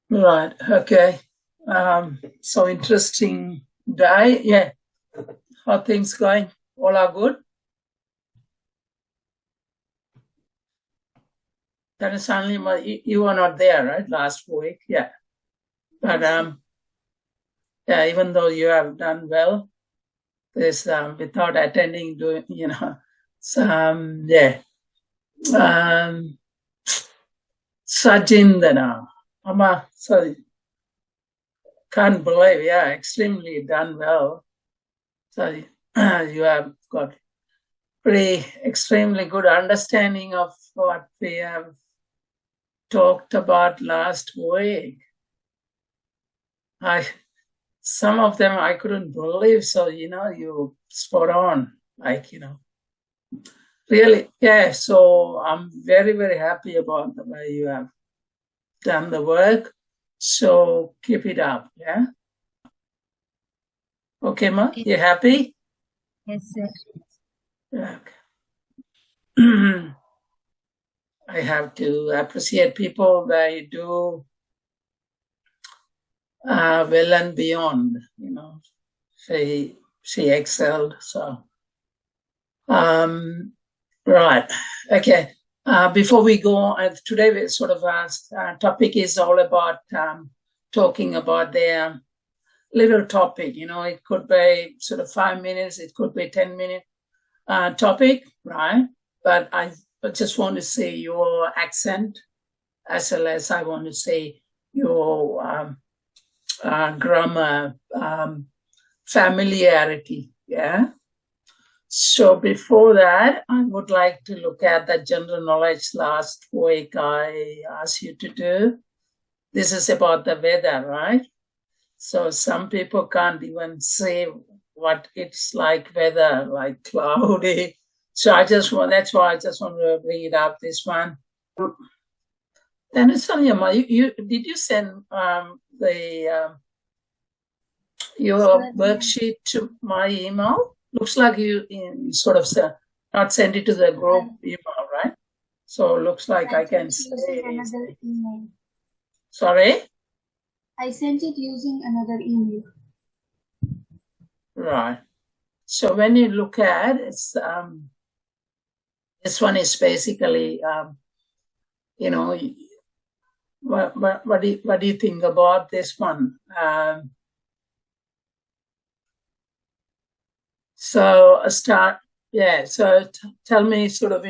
Right. Okay. So interesting day. Yeah. How things going? All are good? Then suddenly you were not there, right? Last week. Yeah. But yeah, even though you have done well, this without attending yeah. Um Sajindana. Sorry, can't believe, yeah, extremely done well. So you have got pretty extremely good understanding of what we have talked about last week. Some of them I couldn't believe. So, you spot on, really. Yeah. So I'm very, very happy about the way you have done the work. So keep it up. Yeah. Okay, Ma, you happy? Yes, sir. Yeah. I have to appreciate people. They do well and beyond. She excelled. So, right. Okay. Before we go on, today we sort of topic is all about talking about their little topic. It could be sort of 5 minutes, it could be 10-minute topic, right? But I just want to see your accent as well as I want to see your grammar familiarity. Yeah. So before that, I would like to look at the general knowledge last week I asked you to do. This is about the weather, right? So some people can't even say what it's like weather, like cloudy. So that's why I just want to bring it up, this one. Then did you send your worksheet to my email? Looks like you sort of not send it to the group email, right? So looks like I can say another email. Sorry? I sent it using another email. Right. So when you look at it's this one is basically what do you think about this one? So start, yeah. So tell me, sort of,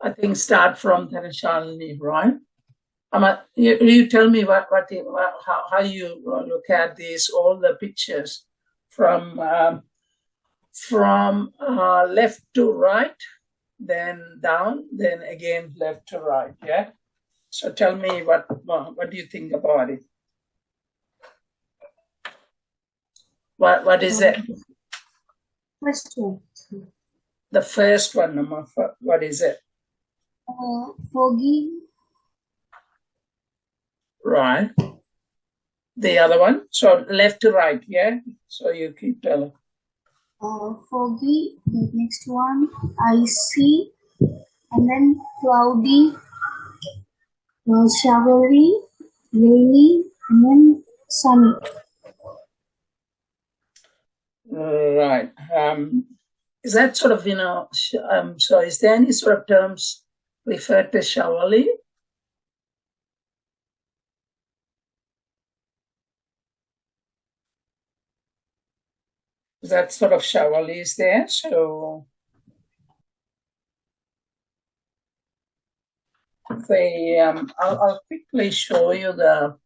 I think start from Dhanashalini, right? You tell me how you look at these, all the pictures from left to right, then down, then again left to right. Yeah. So tell me what do you think about it? What is it? First one. The first one, what is it? Foggy. Right. The other one, so left to right, yeah. So you keep telling. Foggy. The next one, icy, and then cloudy, showery, rainy, and then sunny. Right. Is that sort of, so is there any sort of terms referred to showerly? That sort of showerly is there. So I'll quickly show you the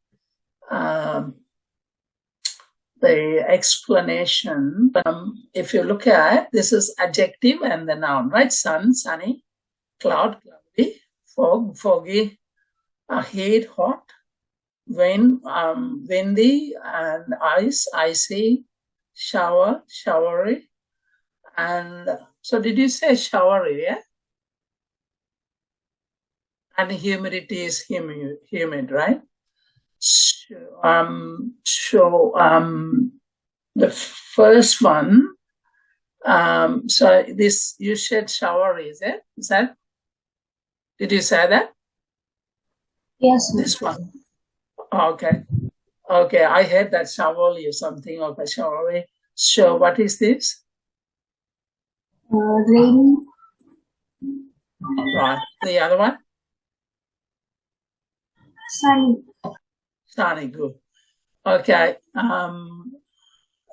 explanation. If you look at, this is adjective and the noun, right? Sun, sunny, cloud, cloudy, fog, foggy, heat, hot, wind, windy, and ice, icy, shower, showery. And so did you say showery, yeah? And humidity is humid, right? So the first one, so this, you said showery, is it? Did you say that? Yes, sir. This one. Okay. Okay, I heard that showery or something of a showery. So what is this? Rainy. Right. The other one? Sunny. Sunny, good. Okay.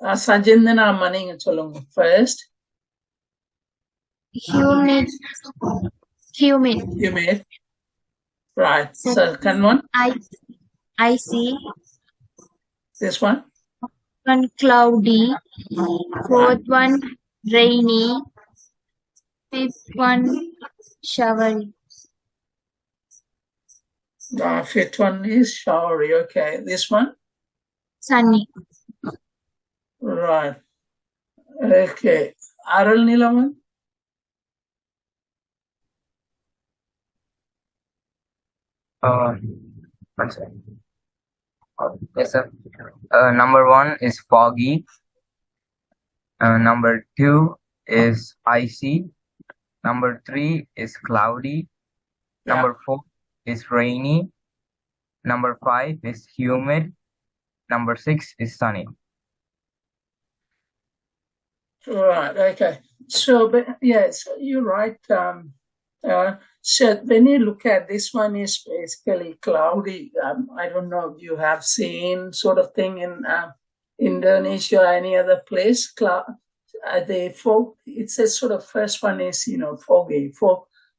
Sajindana Maning Cholung first. Humid. Humid. Humid. Right. Second one. Icy. This one. One cloudy. Fourth one rainy. Fifth one showery. Fifth one is showery. Okay. This one. Sunny. Right. Okay. Aral Nilaman. One second. Yes, sir. Number 1 is foggy. Number 2 is icy. Number 3 is cloudy. Yeah. Number 4 is rainy. Number 5 is humid. Number 6 is sunny. Right. Okay. So, but yes, you're right. So when you look at this one is basically cloudy. I don't know if you have seen sort of thing in Indonesia or any other place. The fog. It's a sort of first one is foggy.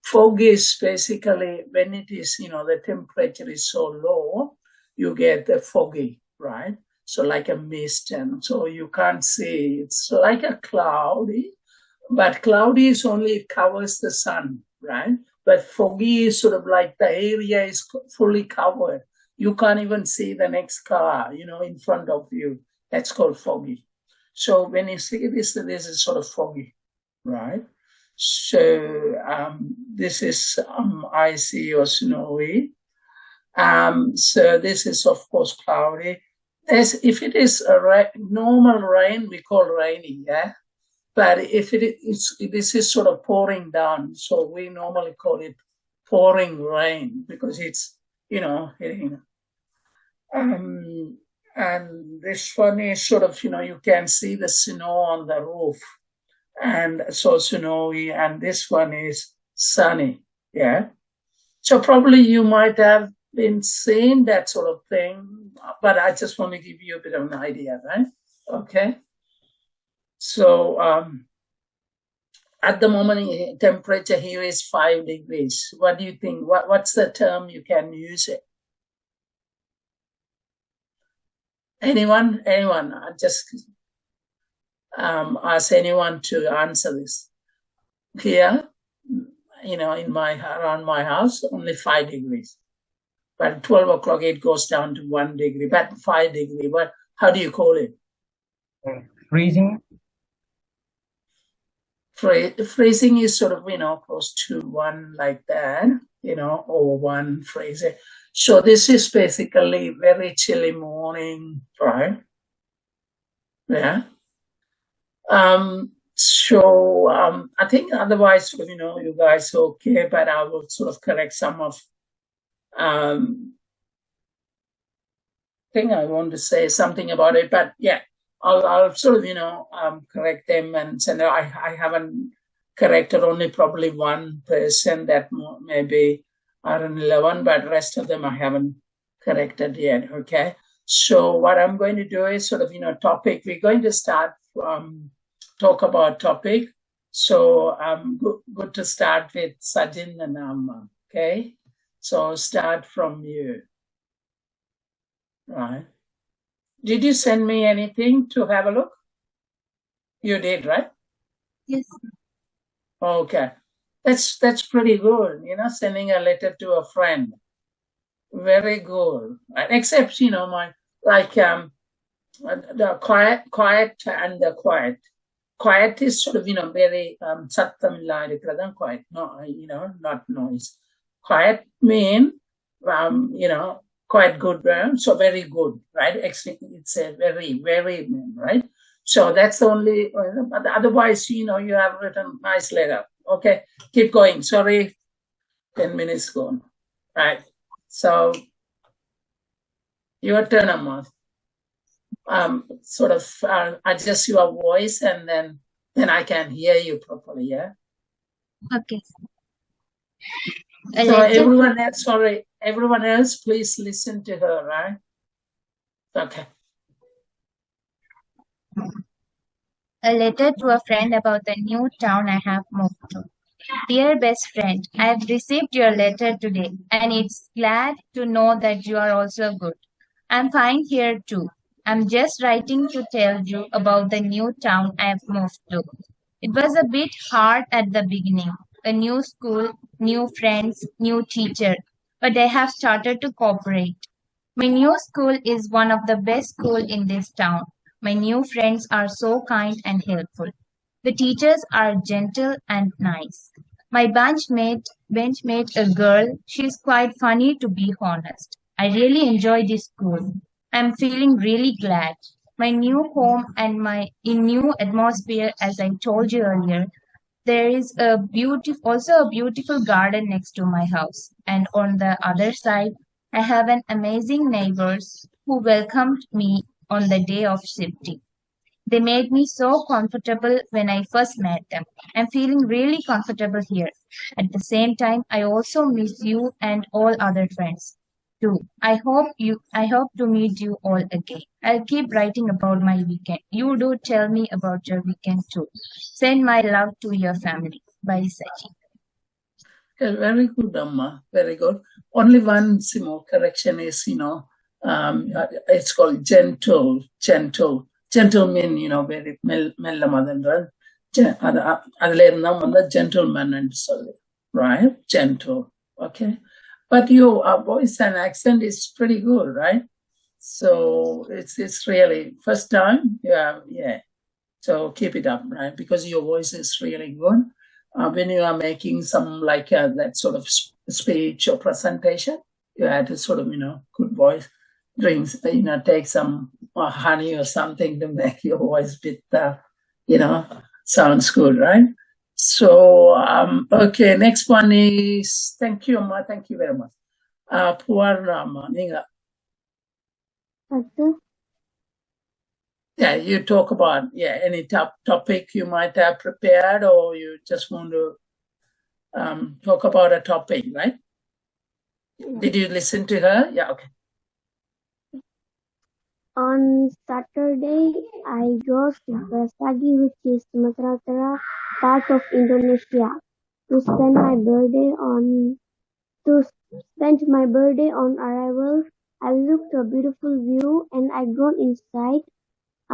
Fog is basically when it is the temperature is so low, you get the foggy, right? So like a mist, and so you can't see. It's like a cloudy, but cloudy is only it covers the sun, right? But foggy is sort of like the area is fully covered. You can't even see the next car, in front of you. That's called foggy. So when you see this is sort of foggy, right? So this is icy or snowy. So this is of course cloudy. If it is a normal rain, we call rainy, yeah. But if this is sort of pouring down, so we normally call it pouring rain because it's hitting. And this one is sort of you can see the snow on the roof, and so snowy. And this one is sunny, yeah. So probably you might have been seeing that sort of thing, but I just want to give you a bit of an idea, right? Okay. So at the moment, temperature here is 5 degrees. What do you think? What's the term you can use it? Anyone? I just ask anyone to answer this. Here, around my house, only 5 degrees. But at 12 o'clock, it goes down to 1 degree, but 5 degree. But how do you call it? Freezing. Freezing is sort of, close to 1 like that, or 1 freezing. So this is basically very chilly morning, right? Yeah. So I think otherwise, you guys are okay, but I will sort of correct some of thing I want to say something about it, but yeah, I'll sort of correct them and say no, I haven't corrected only probably one person that maybe are in 11, but rest of them I haven't corrected yet. Okay, so what I'm going to do is sort of topic. We're going to start talk about topic. So good to start with Sajin and Amma. Okay, so start from you. Right. Did you send me anything to have a look? You did, right? Yes. Okay. That's pretty good, sending a letter to a friend. Very good. Except, the quiet and the quiet. Quiet is sort of, very sattamilla quiet. No, not noise. Quiet mean, quite good, so very good, right? It's a very, very, right? So that's only, otherwise, you have written nice letter. Okay, keep going. Sorry, 10 minutes gone. Right. So your turn, Amma. Sort of adjust your voice, and then I can hear you properly. Yeah. Okay. So everyone else, please listen to her, right? Okay. A letter to a friend about the new town I have moved to. Dear best friend, I have received your letter today, and it's glad to know that you are also good. I'm fine here too. I'm just writing to tell you about the new town I have moved to. It was a bit hard at the beginning. A new school, new friends, new teacher, but I have started to cooperate. My new school is one of the best schools in this town. My new friends are so kind and helpful. The teachers are gentle and nice. My benchmate a girl, she's quite funny to be honest. I really enjoy this school. I'm feeling really glad. My new home and my new atmosphere, as I told you earlier, there is also a beautiful garden next to my house, and on the other side, I have an amazing neighbors who welcomed me on the day of shifting. They made me so comfortable when I first met them. I'm feeling really comfortable here. At the same time, I also miss you and all other friends too. I hope to meet you all again. I'll keep writing about my weekend. You do tell me about your weekend too. Send my love to your family. Bye, Sachi. Okay, very good, Amma. Very good. Only one small correction is, it's called gentle. Gentle mean, very மெல்ல மதன்றல் அதுல இருந்தா வந்து gentleman and சொல்லு, right? Gentle. Okay. But your voice and accent is pretty good, right? So it's really first time. Yeah. So keep it up, right? Because your voice is really good. When you are making some like that sort of speech or presentation, you have to sort of, good voice, drinks, take some honey or something to make your voice bit, sounds good, right? So, okay, next one is, thank you, Amma, thank you very much. Puarama, Ninga. Yeah, you talk about, any topic you might have prepared, or you just want to talk about a topic, right? Did you listen to her? Yeah, okay. On Saturday, I drove to Brastagi, which is Sumatera Utara, part of Indonesia, to spend my birthday on arrival. I looked a beautiful view and I gone inside.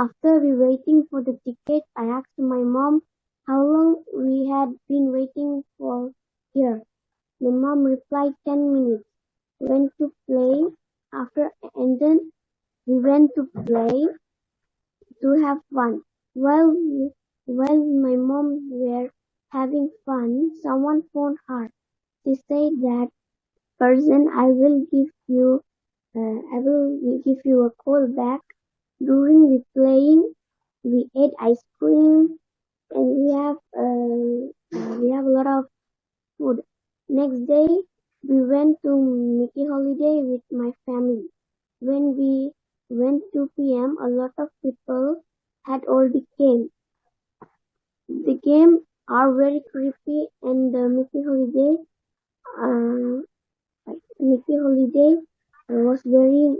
After we waiting for the ticket, I asked my mom how long we had been waiting for here. My mom replied 10 minutes. Went to play and then we went to play to have fun. While my mom were having fun, someone phoned her. She said that person I will give you a call back. During the playing, we ate ice cream and we have a lot of food. Next day, we went to Mickey Holiday with my family. When we went 2 p.m., a lot of people had already came. The games are very creepy, and the Mickey Holiday was very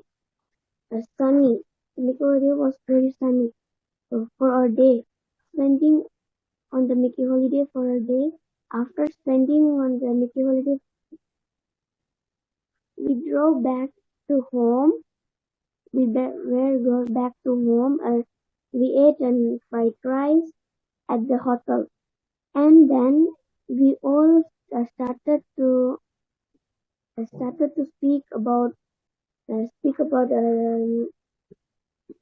sunny. Mickey Holiday was very sunny for a day. Spending on the Mickey Holiday for a day. After spending on the Mickey Holiday, we drove back to home. We were back to home. We ate a fried rice at the hotel, and then we all started to speak about the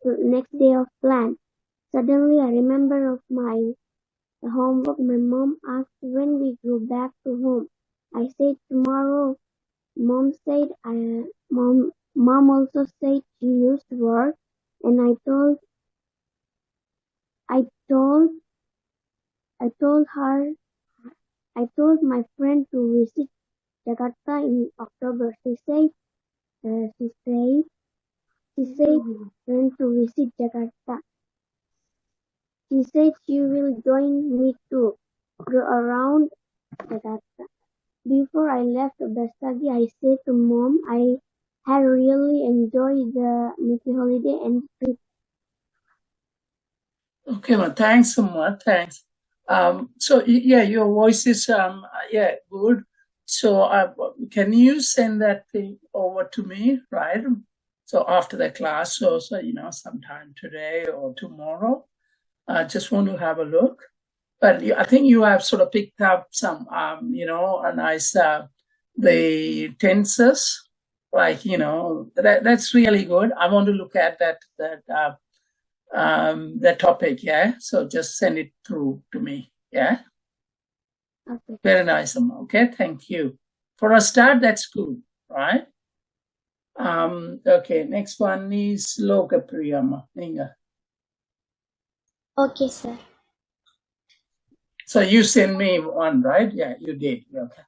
next day of plan. Suddenly, I remember of my homework. My mom asked when we go back to home. I said tomorrow. Mom said Mom also said she used to work, and I told my friend to visit Jakarta in October. She said she said when to visit Jakarta. She said she will join me to go around Jakarta. Before I left Bestagi, I said to Mom I had really enjoyed the Mickey holiday and trip. Okay, well, thanks so much. Thanks. So yeah, your voice is yeah, good. So can you send that thing over to me, right? So after the class, so sometime today or tomorrow. I just want to have a look. But I think you have sort of picked up some, a nice the tenses, like that's really good. I want to look at that topic. Yeah, so just send it through to me. Yeah, Okay. very nice. Okay, thank you. For a start, that's good, right? Okay, next one is Lokapriyama. Ninga. Okay, sir. So you sent me one, right? Yeah, you did. Okay.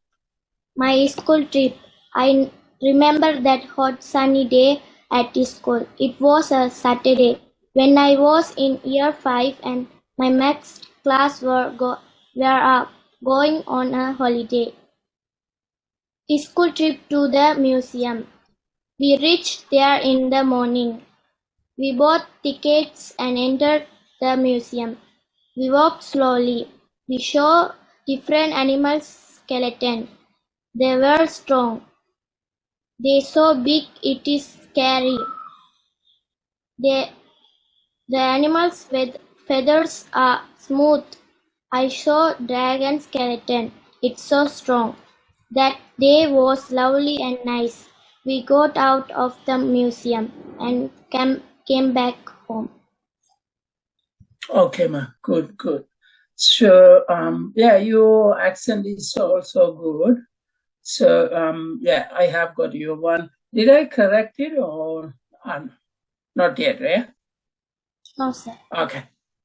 My school trip. I remember that hot sunny day at school. It was a Saturday when I was in year 5 and my maths class were going on a holiday. School trip to the museum. We reached there in the morning. We bought tickets and entered the museum. We walked slowly. We saw different animals' skeletons. They were strong. They so big it is scary. The animals with feathers are smooth. I saw dragon skeleton. It's so strong. That day was lovely and nice. We got out of the museum and came back home. Okay, ma. Good, good. So, yeah, your accent is also good. So, yeah, I have got your one. Did I correct it or not yet, right? No, sir. Okay.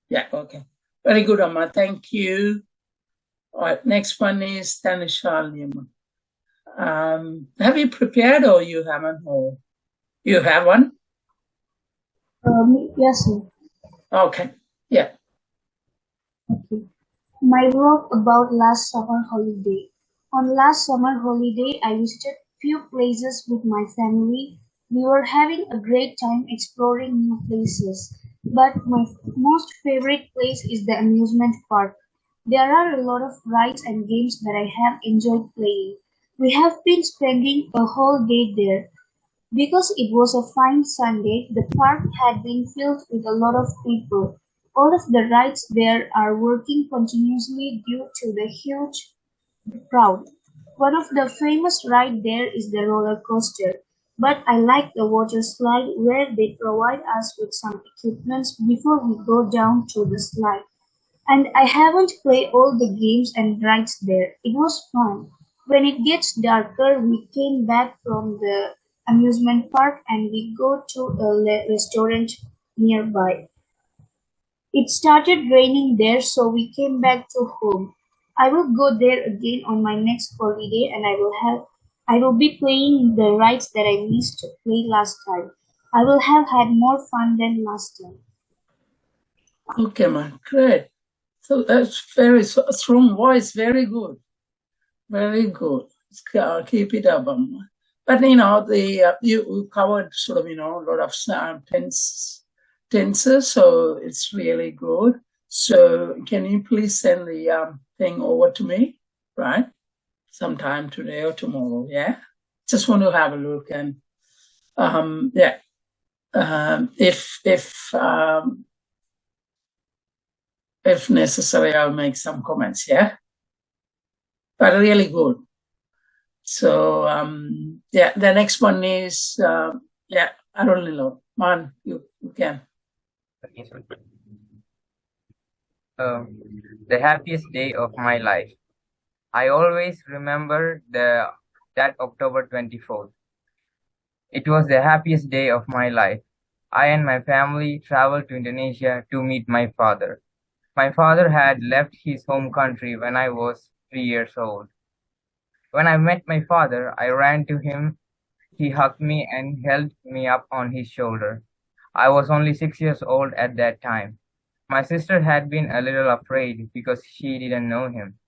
Yeah, okay. Very good, Amma. Thank you. All right, next one is Tanishali. Have you prepared or you haven't? Or you have one? Yes, sir. Okay. Yeah. Okay. My work about last summer holiday. On last summer holiday, I visited few places with my family. We were having a great time exploring new places. But my most favorite place is the amusement park. There are a lot of rides and games that I have enjoyed playing. We have been spending a whole day there. Because it was a fine Sunday, the park had been filled with a lot of people. All of the rides there are working continuously due to the huge crowd. One of the famous rides there is the roller coaster, but I like the water slide where they provide us with some equipment before we go down to the slide. And I haven't played all the games and rides there. It was fun. When it gets darker, we came back from the amusement park and we go to a restaurant nearby. It started raining there, so we came back to home. I will go there again on my next holiday and I will be playing the rides that I missed to play last time. I will have had more fun than last time. Okay, man. Great. So that's very strong voice. Very good. Very good. Keep it up. But you covered sort of a lot of tenses, so it's really good. So can you please send the thing over to me, right? Sometime today or tomorrow. Yeah. Just want to have a look and yeah. If necessary, I'll make some comments. Yeah. But really good. So yeah, the next one is yeah, I don't know. Man, you can. The happiest day of my life. I always remember that October 24th. It was the happiest day of my life. I and my family traveled to Indonesia to meet my father. My father had left his home country when I was 3 years old. When I met my father, I ran to him He hugged me and held me up on his shoulder. I was only 6 years old at that time. My sister had been a little afraid because she didn't know him.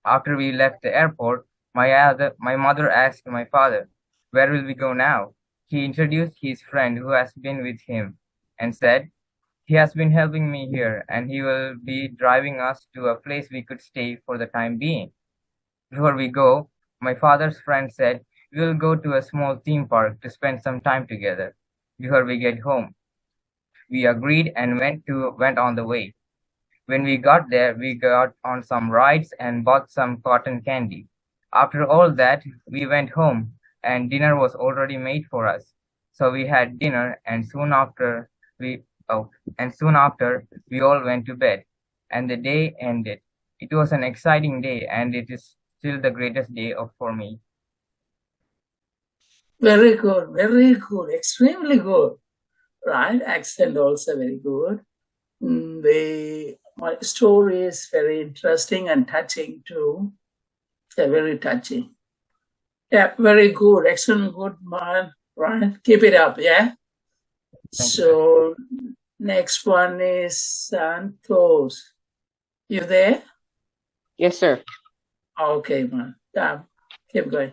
After we left the airport, my mother asked my father, "Where will we go now?" He introduced his friend who has been with him and said, "He has been helping me here and he will be driving us to a place we could stay for the time being." Before we go, my father's friend said, "We will go to a small theme park to spend some time together before we get home." We agreed and went on the way. When we got there, we got on some rides and bought some cotton candy. After all that, we went home and dinner was already made for us. So we had dinner and we soon after we all went to bed and the day ended. It was an exciting day and it is still the greatest day for me. Very good, extremely good. Right, accent also very good. My story is very interesting and touching too. Yeah, very touching. Yeah, very good, excellent, good, man. Right, keep it up. Yeah. So next one is Santos. You there? Yes, sir. Okay, man. Yeah, keep going.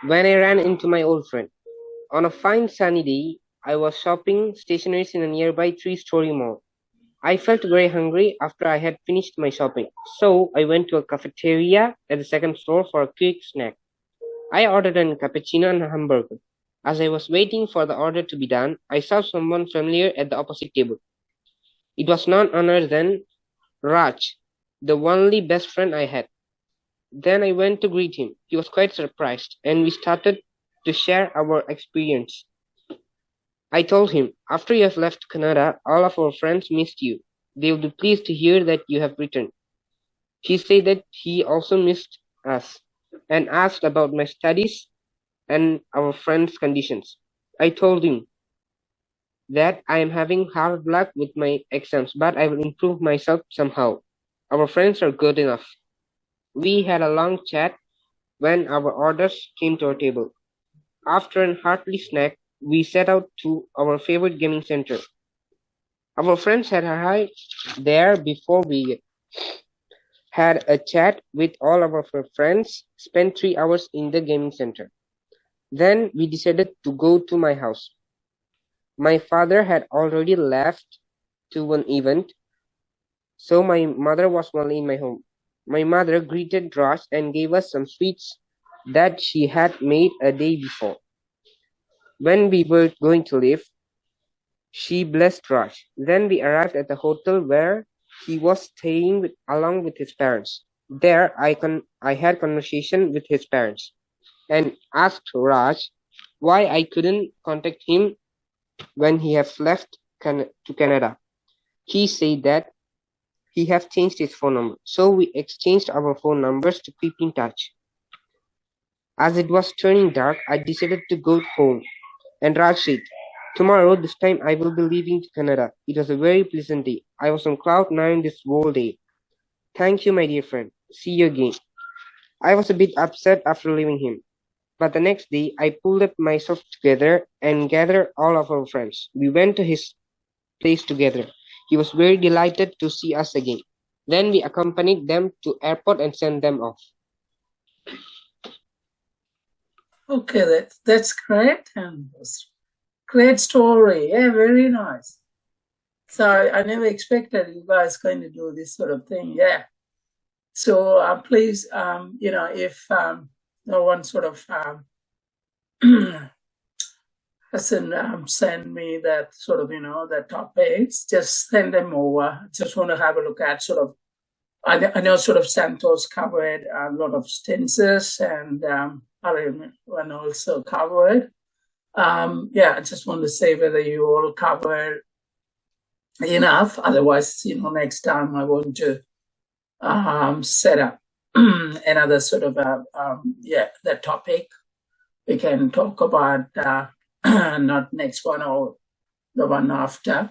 When I ran into my old friend. On a fine sunny day, I was shopping stationeries in a nearby 3-story mall. I felt very hungry after I had finished my shopping, so I went to a cafeteria at the second floor for a quick snack. I ordered a cappuccino and a hamburger. As I was waiting for the order to be done, I saw someone familiar at the opposite table. It was none other than Raj, the only best friend I had. Then I went to greet him. He was quite surprised, and we started to share our experience. I told him, "After you have left Canada, all of our friends missed you. They will be pleased to hear that you have returned." He said that he also missed us, and asked about my studies and our friends' conditions. I told him that I am having hard luck with my exams, but I will improve myself somehow. Our friends are good enough. We had a long chat when our orders came to our table. After a hearty snack, we set out to our favorite gaming center. Our friends had arrived there before we had a chat with all of our friends, spent 3 hours in the gaming center. Then we decided to go to my house. My father had already left to an event, so my mother was only in my home. My mother greeted Raj and gave us some sweets that she had made a day before. When we were going to leave, she blessed Raj. Then we arrived at the hotel where he was staying along with his parents. There I had conversation with his parents and asked Raj why I couldn't contact him when he has left to Canada. He said that he has changed his phone number, so we exchanged our phone numbers to keep in touch. As it was turning dark, I decided to go home, and Raj said, "Tomorrow, this time I will be leaving to Canada." It was a very pleasant day. I was on cloud 9 this whole day. Thank you, my dear friend. See you again. I was a bit upset after leaving him, but the next day I pulled up myself together and gathered all of our friends. We went to his place together. He was very delighted to see us again. Then we accompanied them to airport and sent them off. Okay, that's great, and great story. Yeah, very nice. So I never expected you guys going to do this sort of thing. Yeah. So please, if no one sort of hasn't send me that sort of, the topics, just send them over. Just want to have a look at sort of, I know sort of Santos covered a lot of stances and one also covered. I just want to say whether you all covered enough. Otherwise, next time I want to set up another sort of the topic. We can talk about not next one or the one after.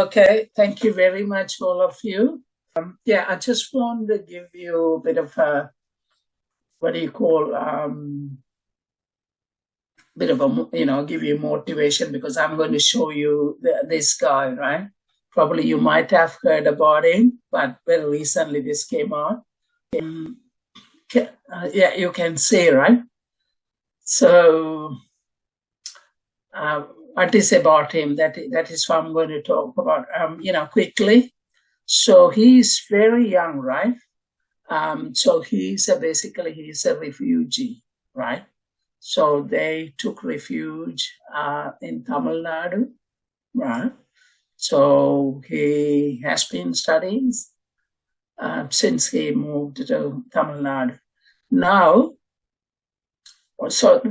Okay. Thank you very much, all of you, Yeah, I just want to give you a bit of a, what do you call, bit of a, give you motivation, because I'm going to show you this guy, right? Probably you might have heard about him, but very recently this came out. Yeah, you can see, right? So, what is about him? That is what I'm going to talk about, quickly. So he's very young, right? So he's a refugee, right? So they took refuge in Tamil Nadu, right? So he has been studying since he moved to Tamil Nadu. Now, so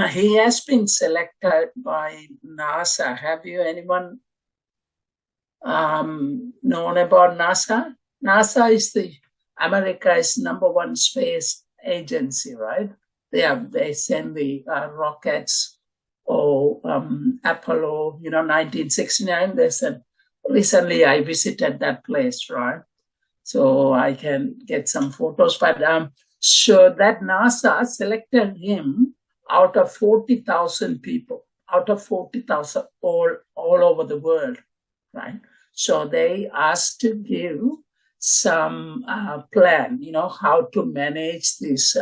he has been selected by NASA. Have you anyone known about NASA? NASA is America's #1 space agency, right? They send the rockets or Apollo, 1969. They said, recently I visited that place, right? So I can get some photos, but so that NASA selected him out of 40,000 people, out of 40,000 all over the world, right? So they asked to give some plan, how to manage this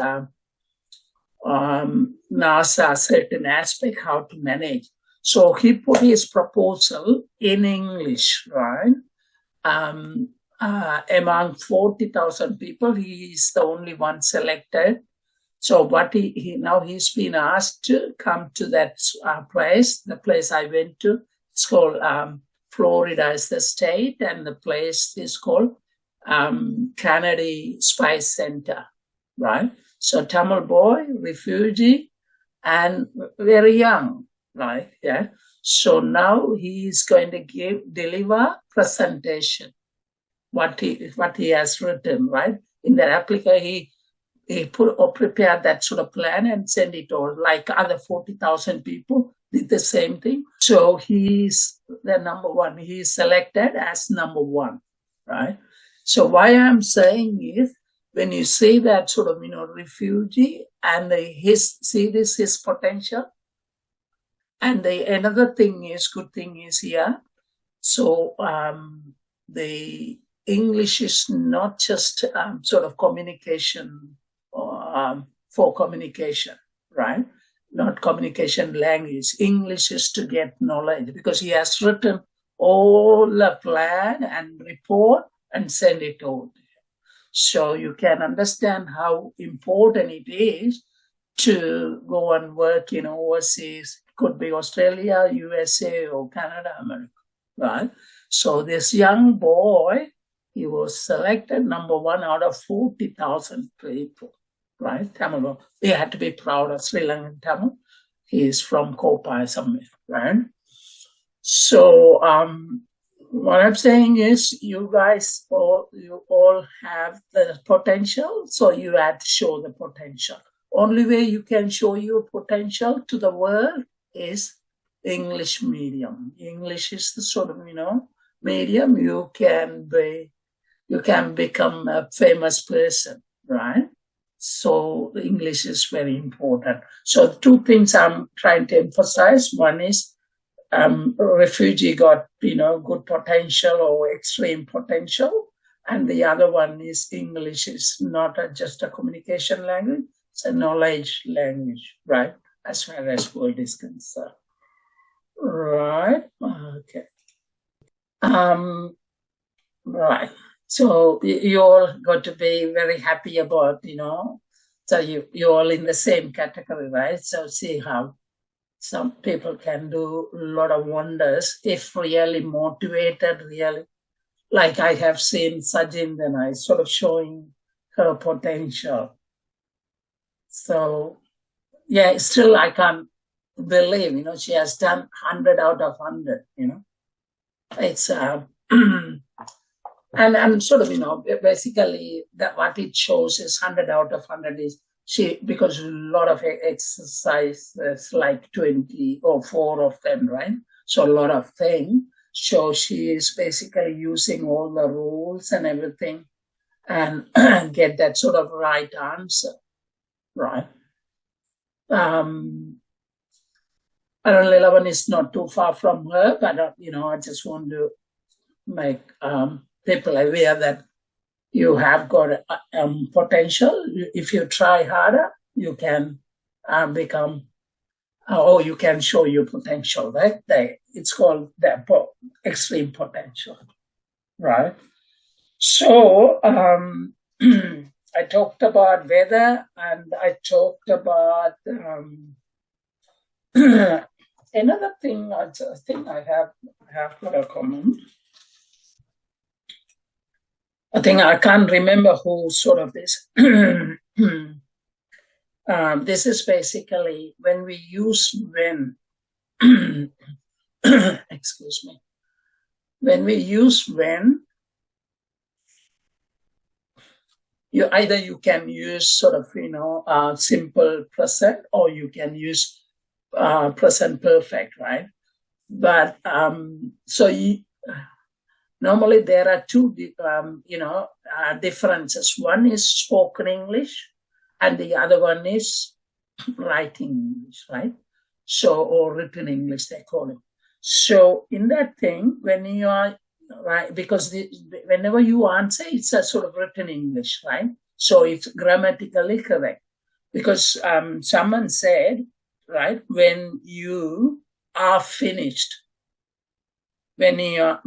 NASA certain aspect, how to manage. So he put his proposal in English, right? Among 40,000 people, he is the only one selected. So what he's been asked to come to that place, the place I went to. It's called Florida is the state, and the place is called Kennedy Space Center, right? So Tamil boy, refugee, and very young, right? Yeah. So now he is going to deliver presentation. What he has written, right? In the application, he prepared that sort of plan and sent it over, like other 40,000 people did the same thing. So he's the #1. He's selected as #1, right? So why I'm saying is, when you see that sort of, refugee and his potential. And another good thing is here. So the English is not just sort of communication for communication, right? Not communication language. English is to get knowledge, because he has written all the plan and report and send it over. So you can understand how important it is to go and work in overseas. It could be Australia, USA, or Canada, America, right? So this young boy, he was selected #1 out of 40,000 people, right? Tamil. We had to be proud of Sri Lankan Tamil. He is from Kopai somewhere, right? So what I'm saying is, you all have the potential, so you have to show the potential. Only way you can show your potential to the world is English medium. English is the sort of, medium you can become a famous person, right? So English is very important. So 2 things I'm trying to emphasize. One is refugee got, good potential or extreme potential. And the other one is English is not just a communication language, it's a knowledge language, right? As far as world is concerned. Right, okay. Right. So you all got to be very happy about, so you're all in the same category, right? So see how some people can do a lot of wonders if really motivated, really. Like I have seen Sajin, then I sort of showing her potential. So, yeah, still I can't believe, she has done 100 out of 100, It's, and sort of, basically that what it shows is 100 out of 100 is because a lot of exercises, like 20 or 4 of them, right? So a lot of things. So she is basically using all the rules and everything and get that sort of right answer, right? Around 11 is not too far from her, but I just want to make people aware that you have got potential. If you try harder, you can become, or you can show your potential, right? It's called the extreme potential, right? So I talked about weather, and I talked about another thing. I think I have got a comment. I think I can't remember who sort of this. This is basically when we use when. Excuse me. When we use when, you can use sort of simple present, or you can use present perfect, right? But normally there are two differences. One is spoken English, and the other one is writing English, right? So, or written English, they call it. So in that thing, when you are, right, because whenever you answer, it's a sort of written English, right? So it's grammatically correct. Because someone said, right, when you are finished, when you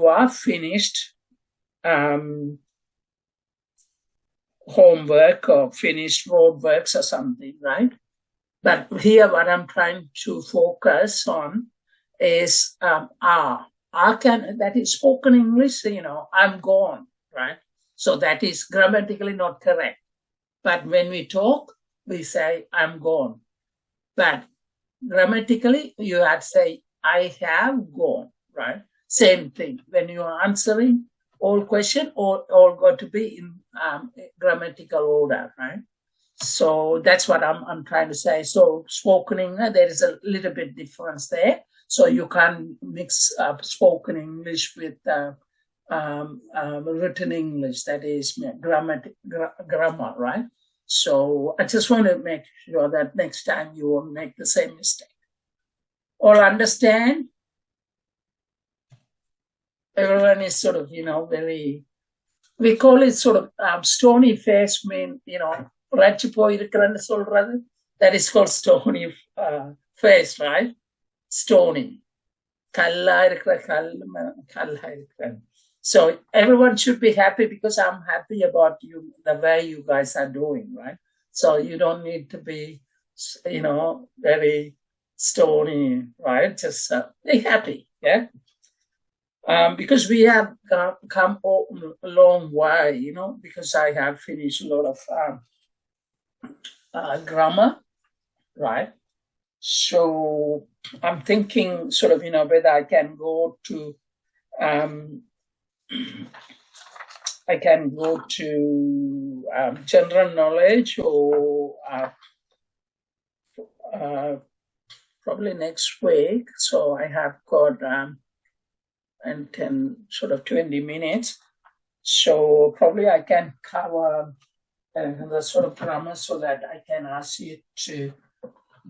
are finished homework or finished road works or something, right? But here what I'm trying to focus on is that is spoken English, I'm gone, right? So that is grammatically not correct. But when we talk, we say, I'm gone. But grammatically, you have to say, I have gone, right? Same thing. When you are answering all question, all got to be in grammatical order, right? So that's what I'm trying to say. So spoken English, there is a little bit difference there. So you can't mix spoken English with written English, that is grammar, right? So I just want to make sure that next time you won't make the same mistake. All understand? Everyone is sort of, very, we call it sort of stony face, that is called stony face, right? Stony. So everyone should be happy, because I'm happy about you, the way you guys are doing, right? So you don't need to be, very stony, right? Just be happy, yeah? Because we have come a long way, because I have finished a lot of grammar, right? So I'm thinking sort of, whether I can go to general knowledge, or probably next week. So I have got 20 minutes. So probably I can cover the sort of grammar, so that I can ask you to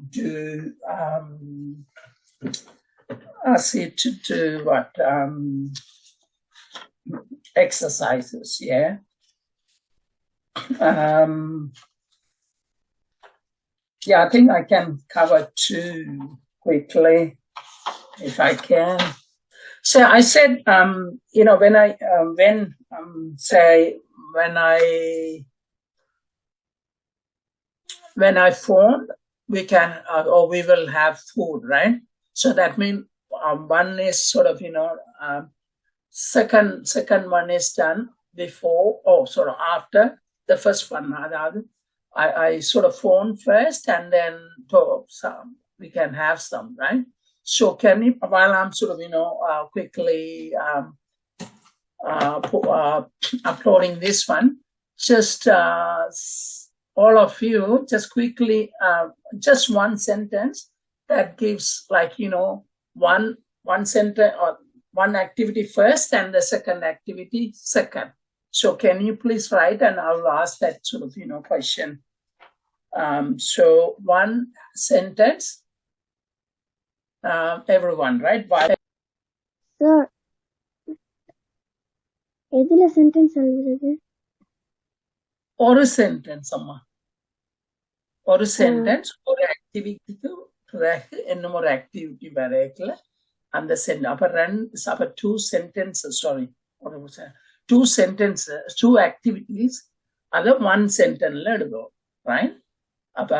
do what exercises, yeah. Yeah, I think I can cover two quickly if I can. So I said, when I phone, we can, or we will have food, right? So that means one is sort of, second one is done before, or sort of after the first one. I sort of phone first, and then talk some. We can have some, right? So can you, while I'm sort of, quickly uploading this one, just all of you, just quickly, just one sentence that gives, like, one sentence, or one activity first and the second activity second. So can you please write, and I'll ask that sort of, question. So one sentence, everyone, right? Sir, எதுல sentence எழுதுறது? ஒரு sentence அம்மா. ஒரு sentence, ஒரு activityக்கு பிறகு இன்னும் ஒரு activity வரைக்கல அந்த அப்ப two sentences, sorry, two sentences, two activities, அது one sentence எடுக்கும், right? அப்ப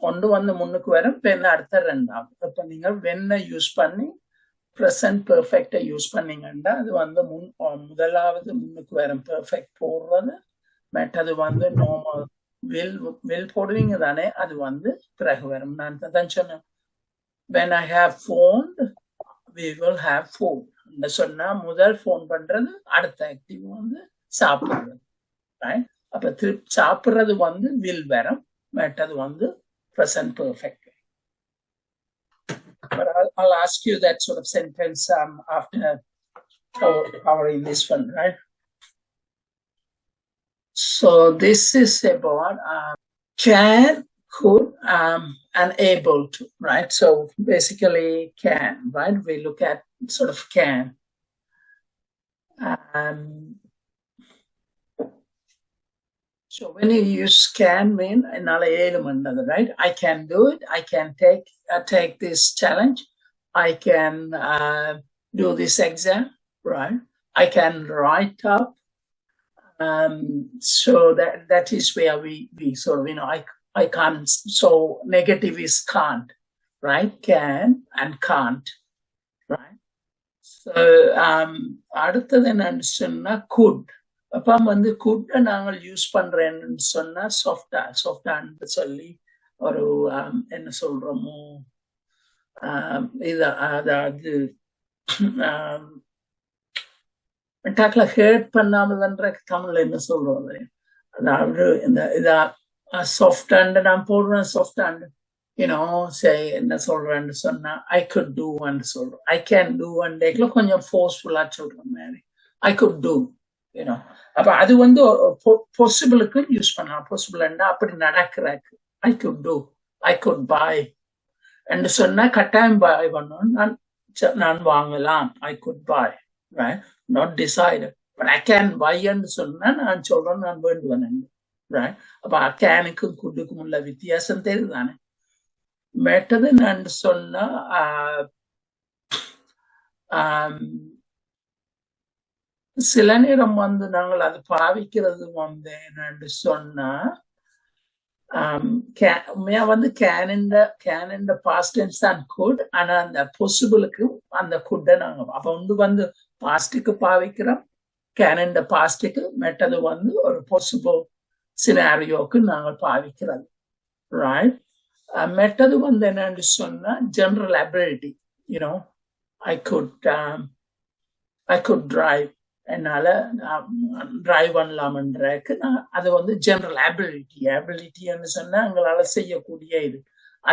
ஒன்று வந்து முன்னுக்கு வரும், பெண்ண அடுத்த ரெண்டாவது. அப்ப நீங்க வெண்ண யூஸ் பண்ணி present perfect யூஸ் பண்ணீங்கன்னா அது வந்து முதலாவது முன்னுக்கு வரும் perfect போடுறது, மற்றது வந்து normal will போடுவீங்க தானே, அது வந்து பிறகு வரும். நான் தான் சொன்னேன், when I have phoned, we will have food. சொன்னா முதல் போன் பண்றது, அடுத்த ஆக்டிவ் வந்து சாப்பிடுறது, ரைட்? அப்ப சாப்பிடுறது வந்து will வரும், மற்றது வந்து present perfect. But I'll ask you that sort of sentence after covering this one, right? So this is about can, could, and able to, right? So basically can, right? We look at sort of can. So when you use can mean another element, right? I can do it. I can take this challenge. I can do this exam, right? I can write up. So that is where we sort of, I can't. So negative is can't, right? Can and can't, right? So அடுத்தது என்னன்னு சொன்னா could. அப்ப வந்து could நாங்கள் use பண்றேன்னு சொன்னா soft-ஆன்னு சொல்லி ஒரு என்ன சொல்றோமோ, அதாவது ஹேர்ட் பண்ணாமல்ன்ற தமிழ்ல என்ன சொல்றது, அதாவது இந்த இதா soft-ஆண்டு நான் போடுறேன், soft-ஆண்டு என்ன சொல்றேன்னு சொன்னா I could do ன்னு சொல்றேன், I can do ன்னு கொஞ்சம் ஃபோர்ஸ்ஃபுல்லா சொல்ற மாதிரி I could do. அப்ப அது வந்து பாசிபிளுக்கு யூஸ் பண்ணலாம். பாசிபிள்னா அப்படி நடக்கிறதுக்கு I could do, I could buy என்று சொன்னா கட்டாயம் buy பண்ணணும், நான் வாங்கலாம், I could buy, right? Not decided, but I can buy ன்னு சொன்னா நான் சொல்றேன் நான் வேண்டுவேன், right? அப்ப கேனுக்கும் குட்டுக்கும் உள்ள வித்தியாசம் தெரியுதானே. மெட்டது நான் சொன்னா சில நேரம் வந்து நாங்கள் அது பாவிக்கிறது வந்து என்னன்னு சொன்னா வந்து கேன் பாஸ்ட் டென்ஸ் தான் could, ஆனா அந்த பாசிபிளுக்கு அந்த could நாங்க அப்ப வந்து பாஸ்டுக்கு பாவிக்கிறோம், கேன் பாஸ்டுக்கு, மெட்டது வந்து ஒரு பாசிபிள் சினாரியோக்கு நாங்கள் பாவிக்கிறது, ரைட்? மெட்டது வந்து என்னன்னு சொன்னா general ability, I could drive, என்னால டிரைவ் பண்ணலாம்ன்றக்கு அது வந்து ஜெனரல் அபிலிட்டின்னு சொன்னா எங்களால செய்யக்கூடிய இது.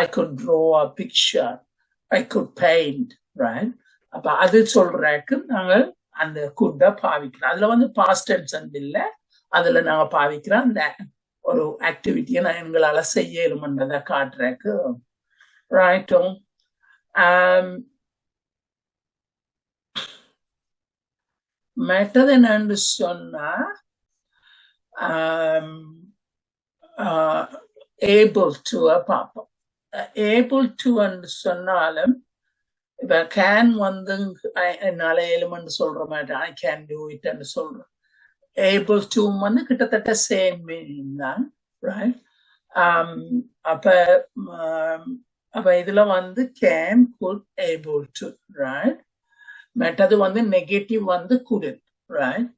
I could draw a picture, I could paint, right? அப்ப அது சொல்றக்கு நாங்கள் அந்த could பாவிக்கிறோம். அதுல வந்து பாஸ்ட் டென்ஸ் இல்ல, அதுல நாங்க பாவிக்கிறோம் அந்த ஒரு ஆக்டிவிட்டியை எங்களால செய்ய இயலும்ன்றதை காட்டுறக்கு, ரைட்டோ? மெட்டது என்னன்னு சொன்னா able to பார்ப்போம். able to சொன்னாலும் இப்ப கேன் வந்து என்னால எலிமெண்ட் சொல்ற மாதிரி I can do it சொல்றோம். able to வந்து கிட்டத்தட்ட சேம் மீனிங் தான், ரைட்? அப்ப இதுல வந்து can, could, able to, right? மெட்டது வந்து நெகட்டிவ் வந்து couldn't, right?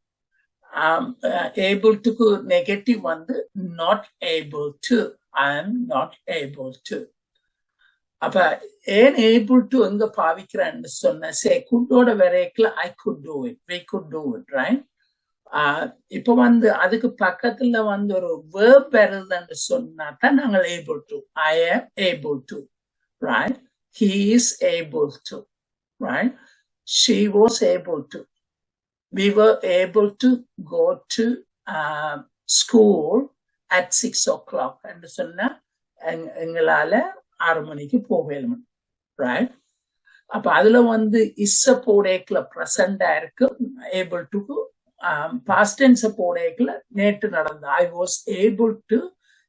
able to negative வந்து not able to and not able to. அப்ப ஏன் able to எங்க பாவிக்கிறேன்னு சொன்ன could-ஓட வரைக்கல I could do it, we could do it, right? இப்ப வந்து அதுக்கு பக்கத்துல வந்து ஒரு verb வருதுன்னு சொன்னா தான் நாங்கள் able to, I am able to, right? He is able to, right? she was able to. We were able to go to school at 6 o'clock. And சொன்னா எங்களால 6 மணிக்கு போகணும். Right? அப்ப அதுல வந்து இஸ்ஸ போடேக்கல பிரசண்டா இருக்கு. Able to past tense போடேக்கல நேற்று நடந்த. I was able to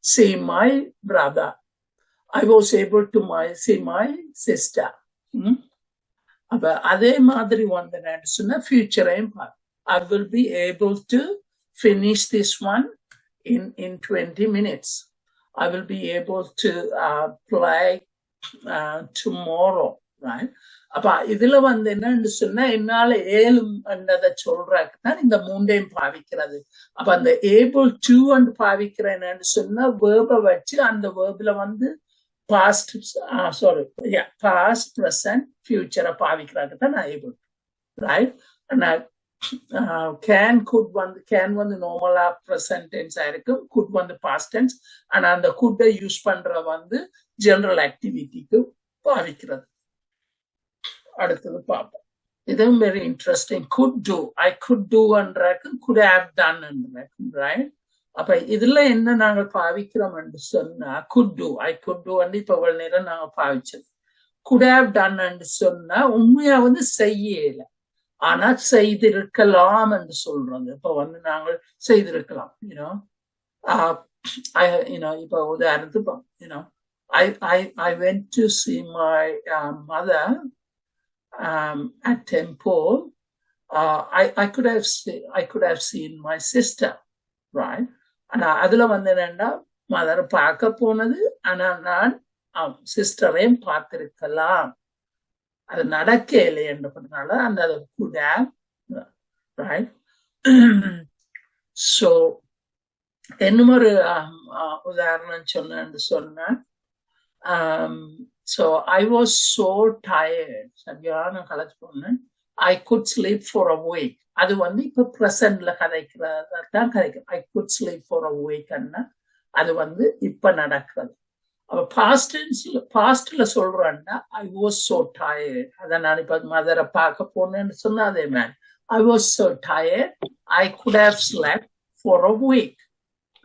see my brother. I was able to see my sister. அப்ப அதே மாதிரி வந்து சொன்னா ஃபியூச்சரையும் பாரு. I will be able to finish this one in 20 minutes. I will be able to play tomorrow. Right? அப்ப இதுல வந்து என்னன்னு சொன்னா என்னால ஏழும்ன்றத சொல்றதுக்கு தான் இந்த மூண்டையும் பாவிக்கிறது. அப்ப அந்த able to and பாவிக்கிறேன்னு சொன்னா வேர்பை வச்சு அந்த வேர்ப்ல வந்து past, past, present, future பாவிக்கிறாங்க தான் நான் able. Right? And can, could வந்து can வந்து நார்மலா present tense ஆயிருக்கும், could வந்து past tense, and அந்த could யூஸ் பண்ற வந்து general activityக்கு பாவிக்கிறது. அடுத்தது பார்ப்போம். இதுவும் very interesting. Could do, I could do என்றாக்கு could have done என்றாக்கும். Right? அப்ப இதுல என்ன நாங்க பாவிக்கிறோம் என்று சொன்னா could do, I could do வந்து இப்ப இவ்வளவு நேரம் நாங்க பாவிச்சது. could have done என்று சொன்னா உண்மையா வந்து செய்யல, ஆனா செய்திருக்கலாம் என்று சொல்றது. இப்ப வந்து நாங்கள் செய்திருக்கலாம். இப்ப உதாரணத்துக்கு I went to see my mother at temple. I could have seen my sister. Right? ஆனா அதுல வந்து என்னன்னா மதரை பார்க்க போனது, ஆனா நான் சிஸ்டரையும் பார்த்திருக்கலாம். அது நடக்கலை என்றதுனால அந்த could have. Right? So இன்னும் ஒரு உதாரணம் சொன்னா so I was so tired. சரியான கலைச்சு போனேன். I could sleep for a week. அது வந்து இப்ப பிரசன்ட்ல கதைக்கிறதான் கதைக்கும். I could sleep for a week அண்ணா அது வந்து இப்ப நடக்கிறது. அப்ப பாஸ்ட்ல சொல்றேன்னா I was so tired. அத நான் இப்ப மதரை பார்க்க போனேன்னு சொன்னா அதே மாதிரி I was so tired. I could have slept for a week.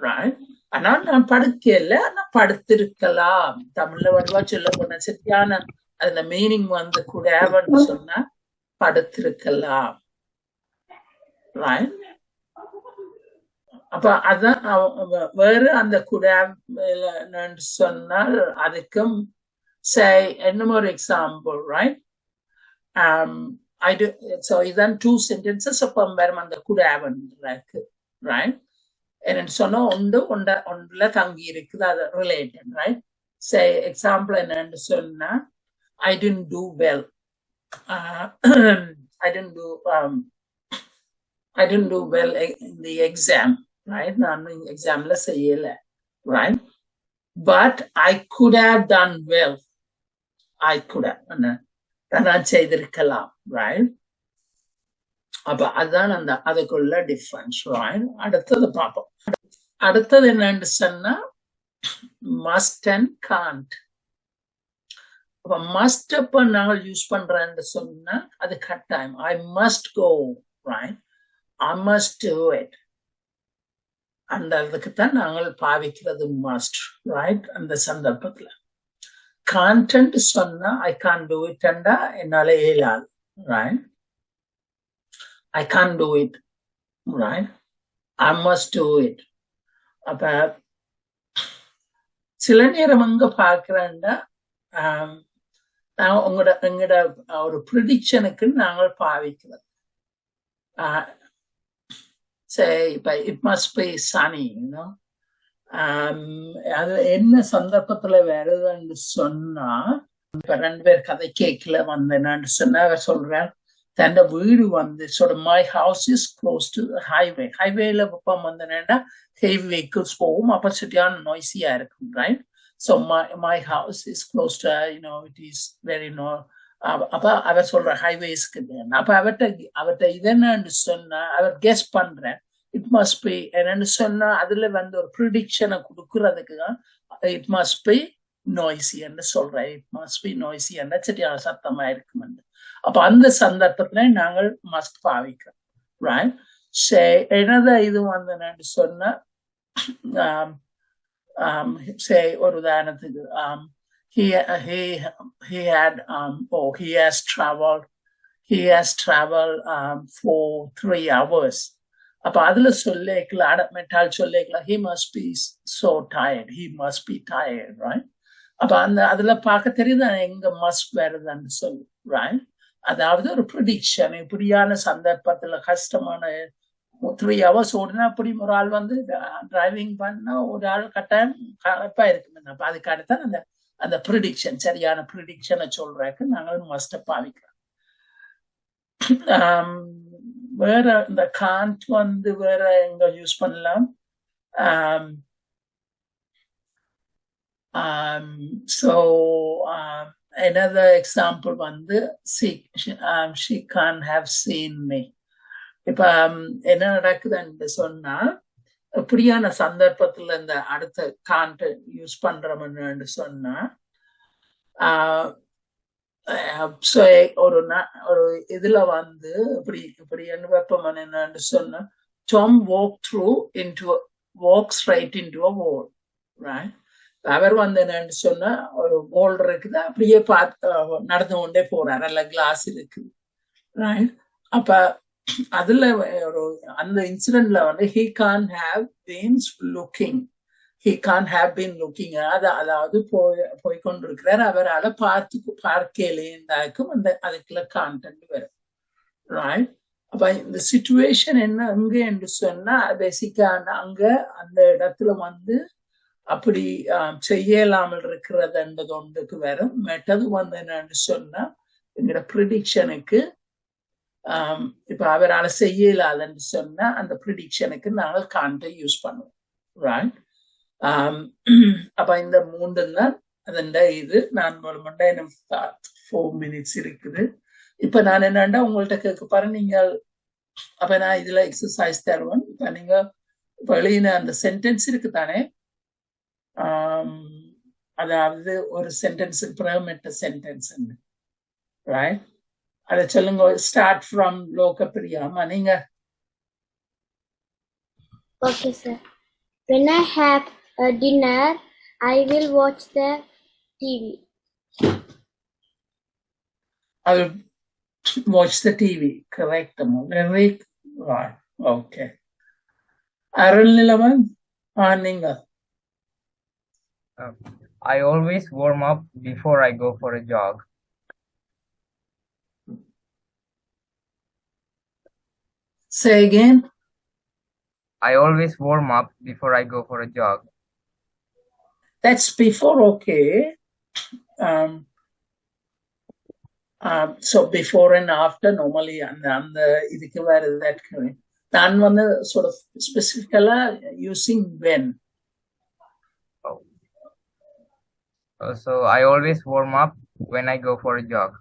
Right? ஆனா நான் படுக்கல, ஆனா படுத்திருக்கலாம். தமிழ்ல வருவா சொல்ல போன சரியான அதுல மீனிங் வந்து could have சொன்னா படுத்திருக்கலாம். Right? அப்ப அதான் வேறு அந்த could have சொன்னால் அதுக்கும் இன்னும் ஒரு example. Right? I do, so இதான் 2 sentences அப்ப வரும் அந்த could have இருக்கு. Right? என்னன்னு சொன்னா ஒன்றுல தங்கி இருக்குது, அது ரிலேட்டட். Right? say எக்ஸாம்பிள் என்னன்னு சொன்னா I didn't do well. I didn't do well in the exam. Right? நான் எக்ஸாம்ல செய்யல. Right? But I could have done well. I could have நான் செய்திருக்கலாம். Right? அப்ப அதான் அந்த அதுக்குள்ள டிஃபரன்ஸ். Right? அடுத்தது பார்ப்போம். அடுத்தது என்னன்னு சொன்னா must and can't. அப்ப must அப்ப நாங்கள் யூஸ் பண்றேன்னு சொன்னா அது கட்டாயம். I must go. Right? I must do it. அந்த அதுக்குத்தான் நாங்கள் பாவிக்கிறது must. Right? அந்த சந்தர்ப்பத்துல can't சொன்னா I can't do it என்றா என்னால இயலாது. Right? I can't do it. Right? I must do it. அப்ப சில நேரம் அங்க பாக்குறேன்னா எங்கட ஒரு ப்ரிடிக்ஷனுக்கு நாங்கள் பாவிக்கிறது. இப்ப இட் மஸ்ட் பி சனி. அது என்ன சந்தர்ப்பத்துல வருதுன்னு சொன்னா இப்ப 2 பேர் கதை கேட்கல வந்தேன்னு சொன்னா அவர் சொல்றார் தன் வீடு வந்து my house is close to the highway. ஹைவேல பக்கம் வந்தேன்னா heavy vehicles போகும், அப்ப சரியான நாய்ஸியா இருக்கும். Right? So my house is close to, it is very அப்ப அவர் சொல்ற ஹைவேஸ்க்கு. அப்ப அவர்கிட்ட இதென்னு சொன்னா அவர் கெஸ் பண்ற இட் மஸ்ட் பி என்னன்னு சொன்னா அதுல வந்து ஒரு ப்ரிடிக்ஷனை கொடுக்கறதுக்கு தான் இட் மஸ்ட் பி நாய்ஸி என்று சொல்றேன். இட் மஸ்ட் பி நாய்ஸி என்ற சரியான சத்தமா இருக்கும். அப்ப அந்த சந்தர்ப்பத்துல நாங்கள் must பாவிக்கிறோம், right? என்னது இது வந்து சொன்னா say ஒரு உதாரணத்துக்கு he has traveled for 3 hours. அப்ப அதுல சொல்லிக்கலாம் மெட்டால் சொல்லிக்கலாம் he must be so tired, he must be tired, right? அப்ப அதுல பார்க்க தெரியுது எங்க must வருதுன்னு சொல்லி, right? அதாவது ஒரு ப்ரிடிக்ஷன். இப்படியான சந்தர்ப்பத்துல கஷ்டமான 3 hours ஓடுனா அப்படி ஒரு ஆள் வந்து டிரைவிங் பண்ணா ஒரு ஆள் கட்டாயம் கலப்பா இருக்குமே. அப்ப அதுக்காகத்தான் அந்த ப்ரிடிக்ஷன், சரியான ப்ரிடிக்ஷனை சொல்றதுக்கு நாங்கள் மஸ்ட பாவிக்கிறோம். வேற இந்த காண்ட் வந்து வேற எங்க யூஸ் பண்ணலாம்? Another example வந்து she can't have seen me. இப்ப என்ன நடக்குதுன்னு சொன்னா இப்படியான சந்தர்ப்பத்துல இந்த அடுத்த காண்ட் யூஸ் பண்றோம்னு சொன்னா ஒரு இதுல வந்து இப்படி என்ன வெப்பம் என்னன்னு சொன்னா Tom walks right into a wall, right? அவர் வந்து என்னன்னு சொன்னா ஒரு வால் இருக்குது, அப்படியே நடந்து கொண்டே போறாரு, அல்ல கிளாஸ் இருக்குது, ரைட்? அப்ப அதுல ஒரு அந்த இன்சிடென்ட்ல வந்து he can't have been looking அதாவது போய்கொண்டிருக்கிறார், அவரால் பார்க்கலேந்தாக்கும் அதுக்குள்ள கான்டென்ட் வரும், ரைட்? அப்ப இந்த சிச்சுவேஷன் என்ன அங்க என்று சொன்னா பேசிக்கா அங்க அந்த இடத்துல வந்து அப்படி செய்யலாமல் இருக்கிறது என்பது ஒன்றுக்கு வரும். மெட்டது வந்து என்னன்னு சொன்னா எங்கட ப்ரிடிக்ஷனுக்கு இப்ப அவரால் செய்யலாதுன்னு சொன்னா அந்த ப்ரிடிக்ஷனுக்கு நாங்கள் காண்ட யூஸ் பண்ணுவோம், ரைட்? அப்ப இந்த 3 தான் அதண்ட இது. நான் ஒரு 4 minutes இருக்குது. இப்ப நான் என்னண்டா உங்கள்ட்ட கேட்க பாரு, நீங்கள் அப்ப நான் இதுல எக்ஸசைஸ் தருவேன். இப்ப நீங்க வெளியின அந்த சென்டென்ஸ் இருக்கு தானே, அதாவது ஒரு சென்டென்ஸ் பிறகு சென்டென்ஸ், ரைட்? அதை சொல்லுங்க. ஸ்டார்ட் ஃப்ரம் லோகப்பிரியாமா, நீங்க. Okay, sir. When I have a dinner, I will watch the TV. I will watch the TV. Correct. Very right. Okay. Arun Nilaman, நீங்க. I always warm up before I go for a jog. Say again. I always warm up before I go for a jog. That's before, okay. So before and after normally and இதுக்கு வேற that நான் வந்து sort of specifically using when. So I always warm up when I go for a jog.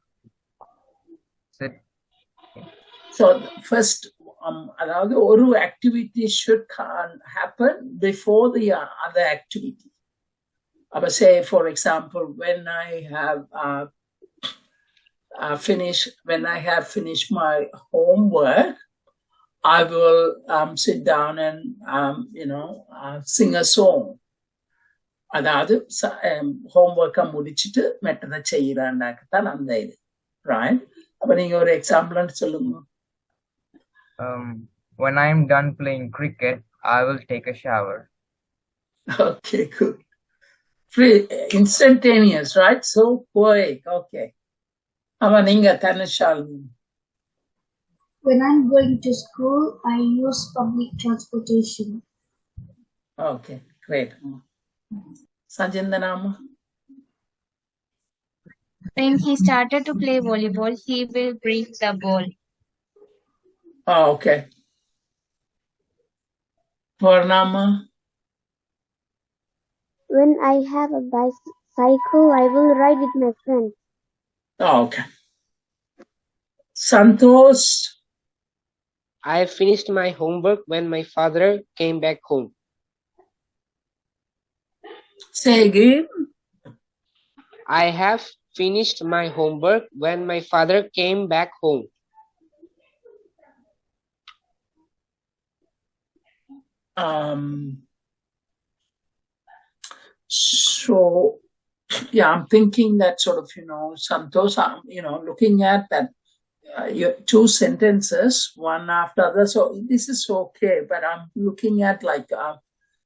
So first அதாவது ஒரு activity should happen before the other activity. அப்ப say for example when I have finished my homework, I will sit down and sing a song. அதாவது ஹோம்ஒர்க்கை முடிச்சுட்டு மெட்டதை செய்யறாண்டாக்கத்தான் அந்த இது, right? அப்ப நீங்க ஒரு எக்ஸாம்பிள் சொல்லுங்க. When I'm done playing cricket, I will take a shower. Okay, good. Instantaneous, right? So quick. Okay. அப்ப நீங்க தனுஷால். When I'm going to school, I use public transportation. Okay, great. Sanjindanama. When he started to play volleyball, he will break the ball. Oh, okay. Purnama. When I have a bicycle, I will ride with my friends. Oh, okay. Santosh. I finished my homework when my father came back home. Say again. I have finished my homework when my father came back home. So, yeah, I'm thinking that sort of, Santosh, looking at that your two sentences, one after other. So this is okay, but I'm looking at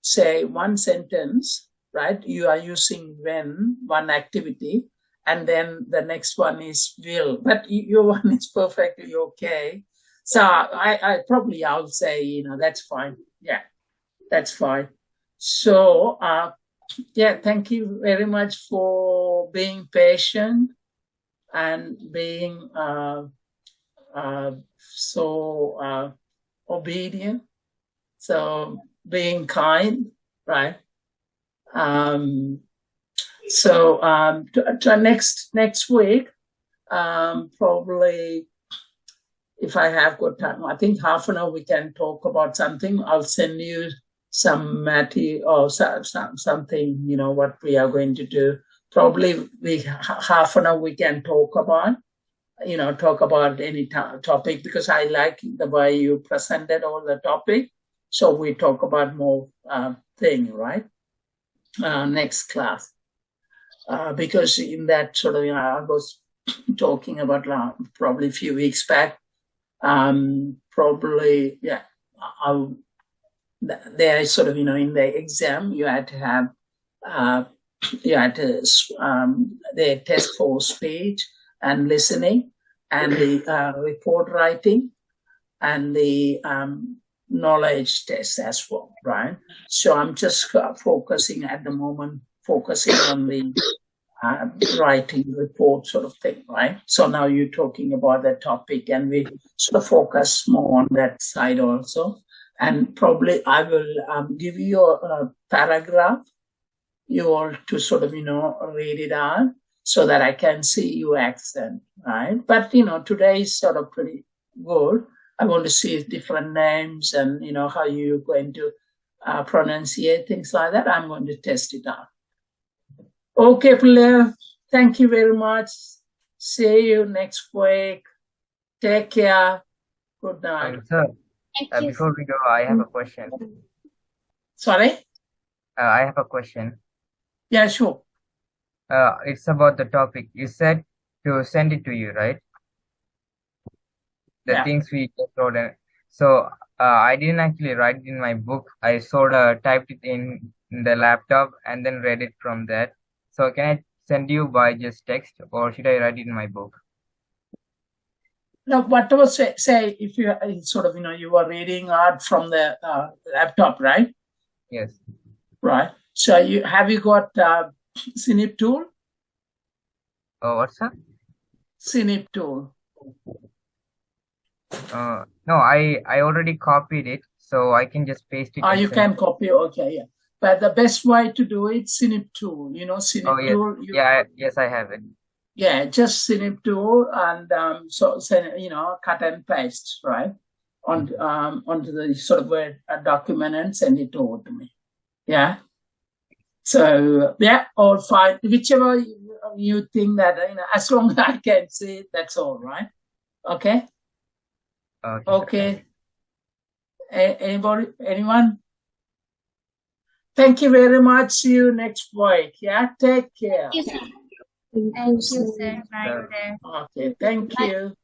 say one sentence, right? You are using when, one activity, and then the next one is will, but your one is perfectly okay. So I'll say, that's fine. Yeah, that's fine. So, yeah, thank you very much for being patient and being so obedient, so being kind, right? So to next week, probably if I have good time, I think half an hour we can talk about something. I'll send you some material or something, what we are going to do. Probably half an hour we can talk about any topic, because I like the way you presented all the topic. So we talk about more thing, right? Next class. Because in that sort of, I was talking about probably a few weeks back, probably, yeah, there sort of, in the exam, you had to have, the test for speech and listening, and the report writing, and the knowledge test as well, right? So I'm just focusing at the moment, on the writing report sort of thing, right? So now you're talking about that topic, and we sort of focus more on that side also. And probably I will give you a paragraph, you all to sort of, read it out so that I can see your accent, right? But, today is sort of pretty good. I want to see different names and, how you're going to pronunciate things like that. I'm going to test it out. Okay, Blair, thank you very much. See you next week. Take care. Good night. Sir, before we go, I have a question. Sorry? I have a question. Yeah, sure. It's about the topic. You said to send it to you, right? The things we just wrote. So I didn't actually write it in my book. I sort of typed it in the laptop and then read it from that. So can I send you by just text, or should I write it in my book? No, whatever say if you sort of, you are reading art from the laptop, right? Yes. Right. So have you got Synip tool? Oh, what's that? Synip tool. No, I already copied it, so I can just paste it. You can copy. Okay, yeah. But the best way to do it, Synip tool. Synip tool. Yes, I have it. Yeah, just Synip tool, and cut and paste, right, onto the sort of Word document and send it over to me. Yeah. So yeah, all fine. Whichever you think that, as long as I can see it, that's all right. Okay. Okay. Anybody? Anyone? Thank you very much. See you next week. Yeah. Take care. Thank you, sir. Bye, sir. Okay. Thank you.